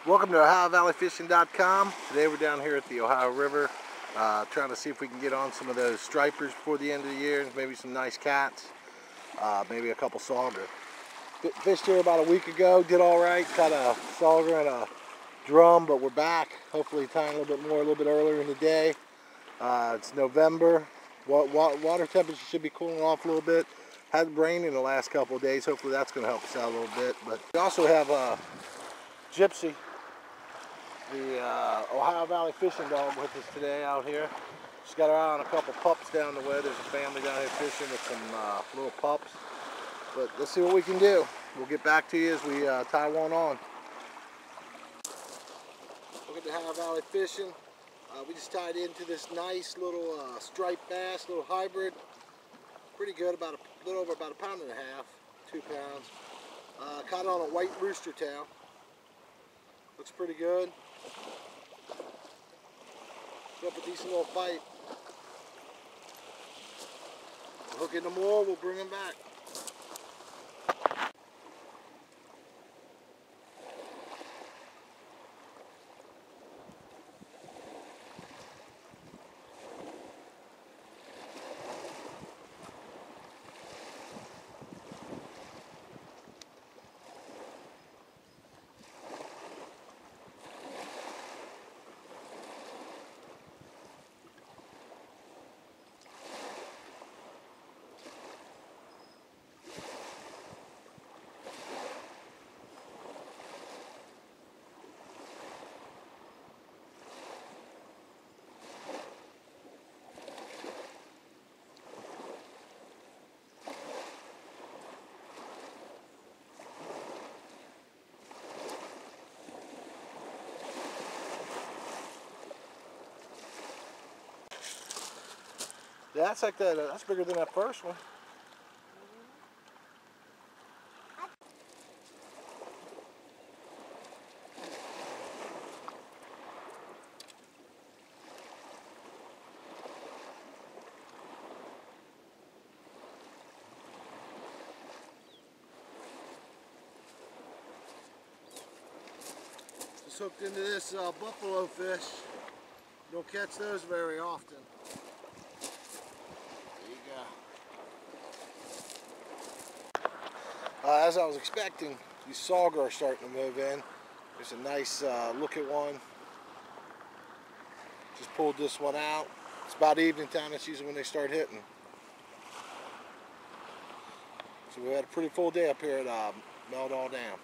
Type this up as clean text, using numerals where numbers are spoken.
Welcome to OhioValleyFishing.com. Today we're down here at the Ohio River trying to see if we can get on some of those stripers before the end of the year, maybe some nice cats, maybe a couple sauger. Fished here about a week ago, did all right, caught a sauger and a drum, but we're back. Hopefully tying a little bit more, a little bit earlier in the day. It's November. Water temperature should be cooling off a little bit. Hasn't rained in the last couple of days. Hopefully that's going to help us out a little bit. But we also have Gypsy, the Ohio Valley fishing dog, with us today out here. She's got her eye on a couple pups down the way. There's a family down here fishing with some little pups. But let's see what we can do. We'll get back to you as we tie one on. Look at the Ohio Valley fishing. We just tied into this nice little striped bass, little hybrid. Pretty good, about a little over about 1.5 pounds, 2 pounds. Caught on a white rooster tail. Looks pretty good. Put up a decent little fight. We'll hook in them more, we'll bring them back. Yeah, that's like that. That's bigger than that first one. Just hooked into this buffalo fish. You don't catch those very often. As I was expecting, these sauger are starting to move in. There's a nice look at one. Just pulled this one out. It's about evening time. That's usually when they start hitting. So we had a pretty full day up here at Meldahl Dam.